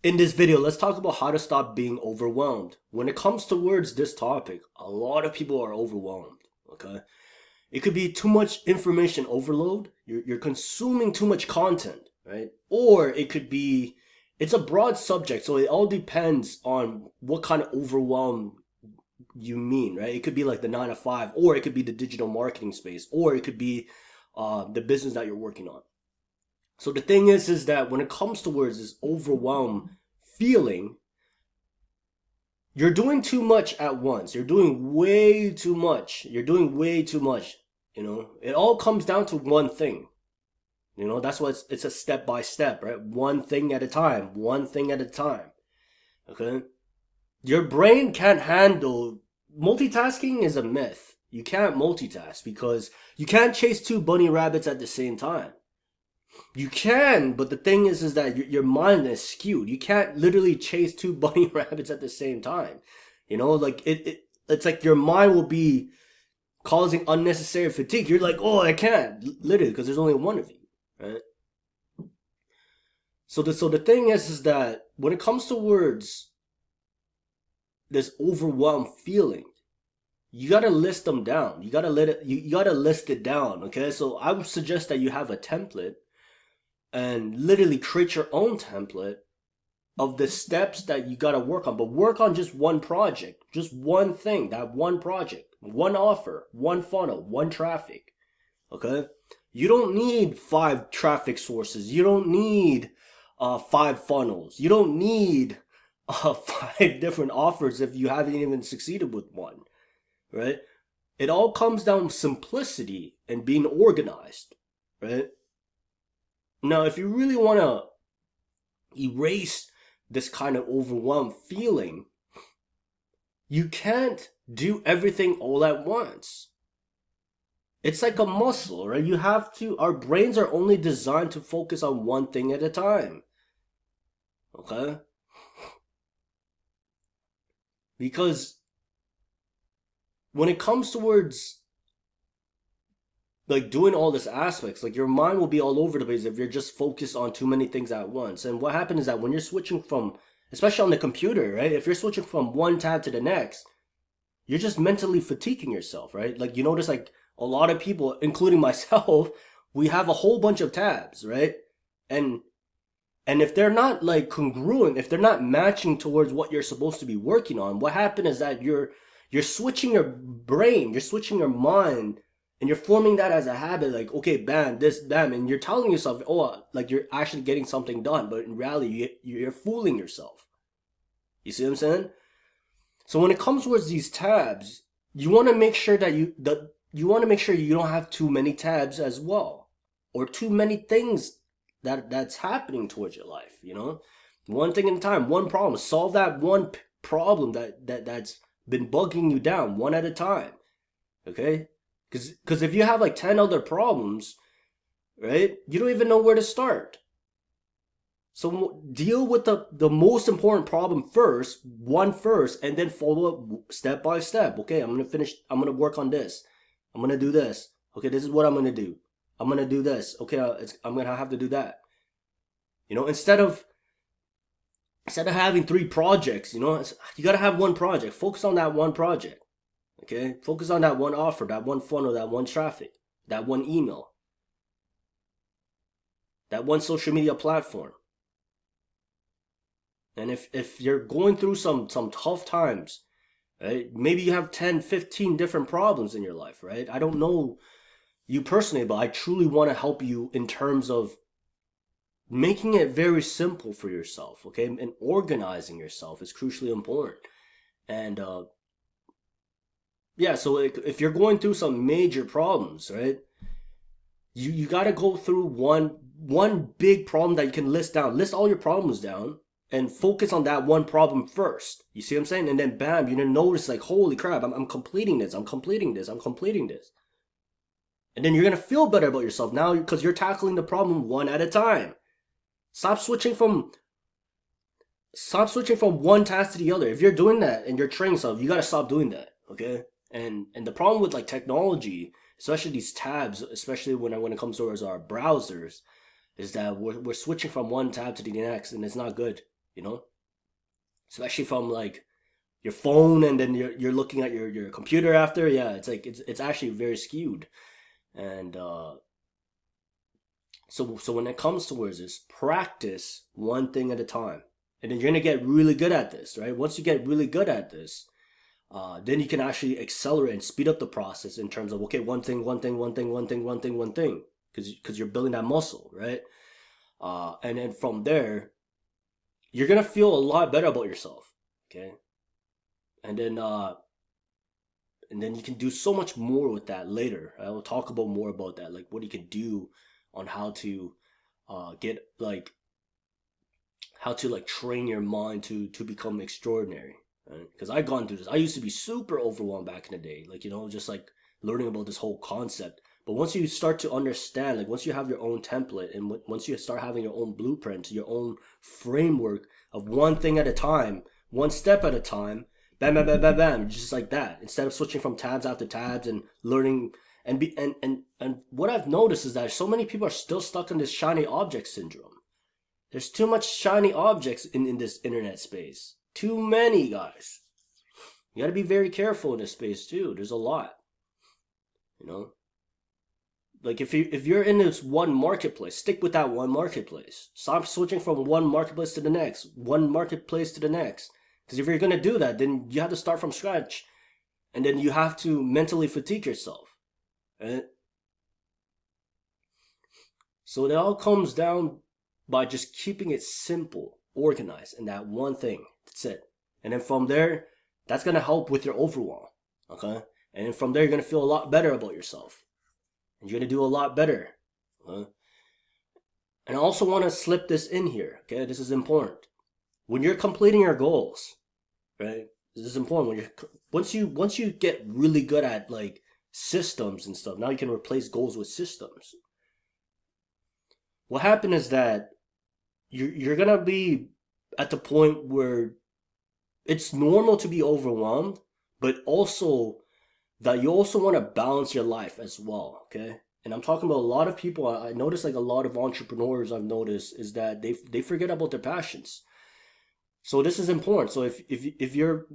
In this video, let's talk about how to stop being overwhelmed. When it comes towards this topic, a lot of people are overwhelmed. Okay, it could be too much information overload. You're consuming too much content, right? Or it could be it's a broad subject, so it all depends on what kind of overwhelm you mean, right? It could be like the 9 to 5, or it could be the digital marketing space, or it could be the business that you're working on. So the thing is that when it comes towards this overwhelm feeling, you're doing too much at once. You're doing way too much. You're doing way too much. It all comes down to one thing. That's why it's a step by step, right? One thing at a time. One thing at a time. Okay? Your brain can't handle multitasking is a myth. You can't multitask because you can't chase two bunny rabbits at the same time. You can, but the thing is that your mind is skewed. You can't literally chase two bunny rabbits at the same time. Like it's like your mind will be causing unnecessary fatigue. You're like, oh, I can't, literally, because there's only one of you, right? So the thing is that when it comes to words, this overwhelmed feeling, you gotta list them down. You gotta you gotta list it down. Okay, so I would suggest that you have a template and literally create your own template of the steps that you got to work on. But work on just one project, just one thing, that one project, one offer, one funnel, one traffic. Okay? You don't need 5 traffic sources. You don't need 5 funnels. You don't need 5 different offers if you haven't even succeeded with one. Right? It all comes down to simplicity and being organized. Right? Now, if you really want to erase this kind of overwhelmed feeling, you can't do everything all at once. It's like a muscle, right? Our brains are only designed to focus on one thing at a time. Okay? Because when it comes towards like doing all this aspects, like your mind will be all over the place if you're just focused on too many things at once. And what happens is that when you're switching from, especially on the computer, right? If you're switching from one tab to the next, you're just mentally fatiguing yourself, right? Like you notice like a lot of people, including myself, we have a whole bunch of tabs, right? And if they're not like congruent, if they're not matching towards what you're supposed to be working on, what happens is that you're switching your brain, you're switching your mind, and you're forming that as a habit, like, okay, bam, this, bam, and you're telling yourself, oh, like you're actually getting something done, but in reality, you're fooling yourself. You see what I'm saying? So when it comes towards these tabs, you want to make sure that you want to make sure you don't have too many tabs as well, or too many things that's happening towards your life. One thing at a time, one problem. Solve that one problem that's been bugging you down one at a time. Okay? Because if you have like 10 other problems, right, you don't even know where to start. So deal with the most important problem first, and then follow up step by step. Okay, I'm going to work on this. I'm going to do this. Okay, this is what I'm going to do. I'm going to do this. Okay, I'm going to have to do that. Instead of having 3 projects, you got to have one project. Focus on that one project. Okay, focus on that one offer, that one funnel, that one traffic, that one email, that one social media platform. And if you're going through some tough times, right? Maybe you have 10, 15 different problems in your life, right? I don't know you personally, but I truly want to help you in terms of making it very simple for yourself, okay? And organizing yourself is crucially important. And yeah, so if you're going through some major problems, right? You got to go through one big problem that you can list down. List all your problems down and focus on that one problem first. You see what I'm saying? And then bam, you're gonna notice like, holy crap, I'm completing this. I'm completing this. I'm completing this. And then you're gonna feel better about yourself now because you're tackling the problem one at a time. Stop switching from one task to the other. If you're doing that and you're training yourself, you gotta stop doing that. Okay? And the problem with like technology, especially these tabs, especially when it comes towards our browsers, is that we're switching from one tab to the next, and it's not good. you know, especially from like your phone and then you're looking at your computer after. Yeah, it's like it's actually very skewed. And so when it comes towards this, practice one thing at a time, and then you're gonna get really good at this, right? Once you get really good at this, then you can actually accelerate and speed up the process in terms of, okay, one thing, one thing, one thing, one thing, one thing, one thing, because you're building that muscle, right? And then from there, you're gonna feel a lot better about yourself, okay? And then you can do so much more with that later. I will talk about more about that, like what you can do on how to get like how to like train your mind to become extraordinary. Right? Because I've gone through this. I used to be super overwhelmed back in the day, like just like learning about this whole concept. But once you start to understand, like once you have your own template and once you start having your own blueprint, your own framework of one thing at a time, one step at a time, bam, bam, bam, bam, bam, just like that. Instead of switching from tabs after tabs and learning and what I've noticed is that so many people are still stuck in this shiny object syndrome. There's too much shiny objects in this internet space. Too many, guys. You gotta be very careful in this space too. There's a lot. You know? Like if you're in this one marketplace, stick with that one marketplace. Stop switching from one marketplace to the next, one marketplace to the next. Because if you're gonna do that, then you have to start from scratch. And then you have to mentally fatigue yourself. Right? So it all comes down by just keeping it simple, organized, and that one thing. That's it. And then from there, that's gonna help with your overwhelm. Okay? And then from there, you're gonna feel a lot better about yourself. And you're gonna do a lot better. Okay? And I also want to slip this in here. Okay, this is important. When you're completing your goals, right? This is important. When you're once you get really good at like systems and stuff, now you can replace goals with systems. What happened is that you're gonna be at the point where it's normal to be overwhelmed, but also that you also want to balance your life as well. Okay, and I'm talking about a lot of people. I notice like a lot of entrepreneurs I've noticed is that they forget about their passions. So this is important. So if you're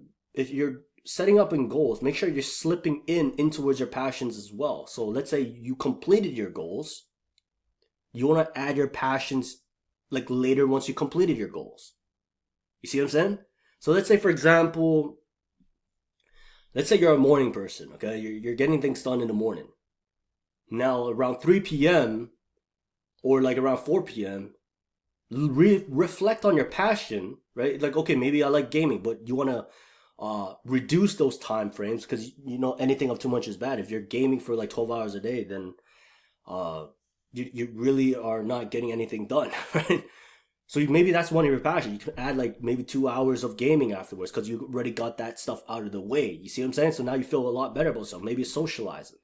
setting up in goals, make sure you're slipping in towards your passions as well. So let's say you completed your goals, you want to add your passions like later once you completed your goals. You see what I'm saying? So let's say, for example, let's say you're a morning person, okay? You're getting things done in the morning. Now, around 3 p.m. or like around 4 p.m., reflect on your passion, right? Like, okay, maybe I like gaming, but you want to reduce those time frames because, anything of too much is bad. If you're gaming for like 12 hours a day, then uh, you really are not getting anything done, right? So maybe that's one of your passions. You can add like maybe 2 hours of gaming afterwards because you already got that stuff out of the way. You see what I'm saying? So now you feel a lot better about yourself. Maybe socializing.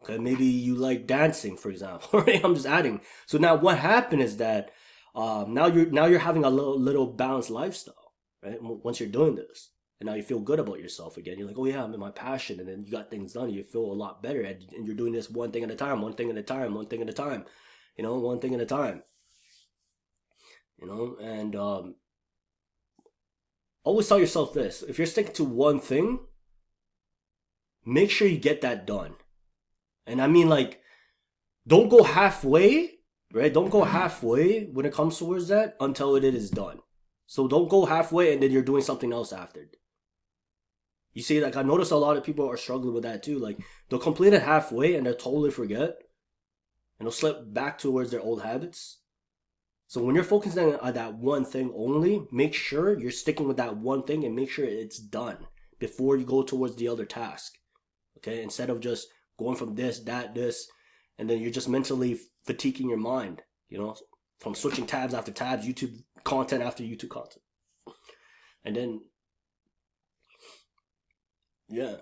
Okay, maybe you like dancing, for example. Right? I'm just adding. So now what happened is that now you're having a little balanced lifestyle, right? Once you're doing this, and now you feel good about yourself again. You're like, oh yeah, I'm in my passion, and then you got things done. You feel a lot better, and you're doing this one thing at a time, one thing at a time, one thing at a time. One thing at a time. And always tell yourself this: if you're sticking to one thing, make sure you get that done. And I mean, like, don't go halfway, right? Don't go halfway when it comes towards that until it is done. So don't go halfway and then you're doing something else after. You see, like, I noticed a lot of people are struggling with that too. Like, they'll complete it halfway and they'll totally forget, and they'll slip back towards their old habits. So when you're focusing on that one thing only, make sure you're sticking with that one thing and make sure it's done before you go towards the other task. Okay, instead of just going from this, that, this, and then you're just mentally fatiguing your mind, from switching tabs after tabs, YouTube content after YouTube content. And then, yeah,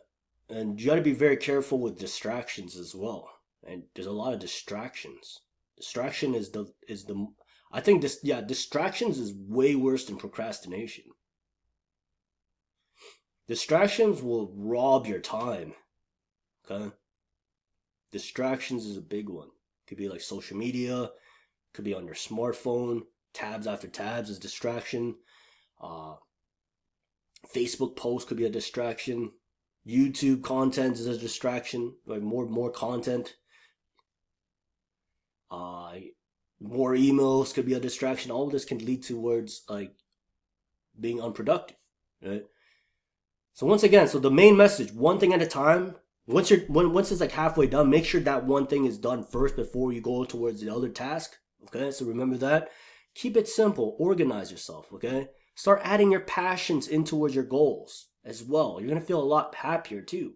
and you got to be very careful with distractions as well. And there's a lot of distractions. Distraction is the I think distractions is way worse than procrastination. Distractions will rob your time. Okay? Distractions is a big one. Could be like social media, could be on your smartphone, tabs after tabs is distraction. Facebook posts could be a distraction. YouTube content is a distraction. Like more content. More emails could be a distraction. All of this can lead towards like being unproductive, right? So once again, so the main message, one thing at a time. Once it's like halfway done, make sure that one thing is done first before you go towards the other task. Okay, so remember that. Keep it simple. Organize yourself. Okay, start adding your passions in towards your goals as well. You're gonna feel a lot happier too.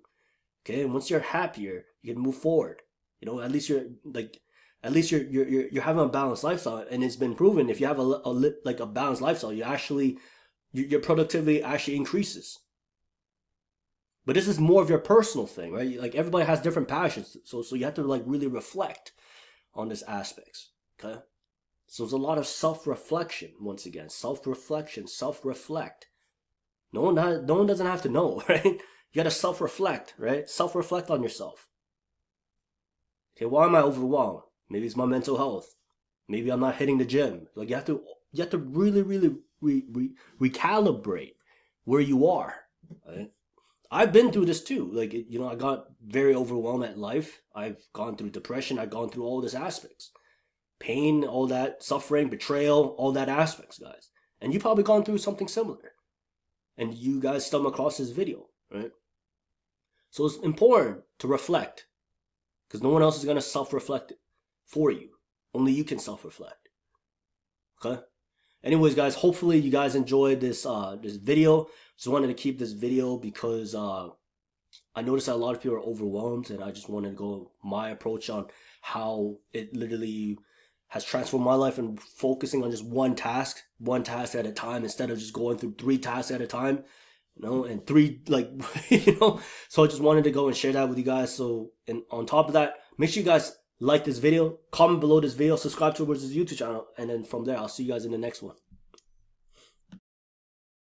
Okay, and once you're happier, you can move forward. You know, at least you're having a balanced lifestyle, and it's been proven if you have a balanced lifestyle, your productivity actually increases. But this is more of your personal thing, right? Like everybody has different passions, so you have to like really reflect on this aspects. Okay, so there's a lot of self-reflection. Once again, self-reflection, self-reflect. No one doesn't have to know, right? You gotta self-reflect, right? Self-reflect on yourself. Okay, why am I overwhelmed? Maybe it's my mental health. Maybe I'm not hitting the gym. Like you have to really recalibrate where you are. Right? I've been through this too. Like, I got very overwhelmed at life. I've gone through depression. I've gone through all these aspects. Pain, all that, suffering, betrayal, all that aspects, guys. And you've probably gone through something similar. And you guys stumble across this video, right? So it's important to reflect. Because no one else is going to self-reflect for you. Only you can self-reflect. Okay? Anyways, guys, hopefully you guys enjoyed this video. Just wanted to keep this video because I noticed that a lot of people are overwhelmed, and I just wanted to go my approach on how it literally has transformed my life and focusing on just one task at a time instead of just going through 3 tasks at a time, and 3 So I just wanted to go and share that with you guys. So, and on top of that, make sure you guys like this video, comment below this video, subscribe towards this YouTube channel, and then from there, I'll see you guys in the next one.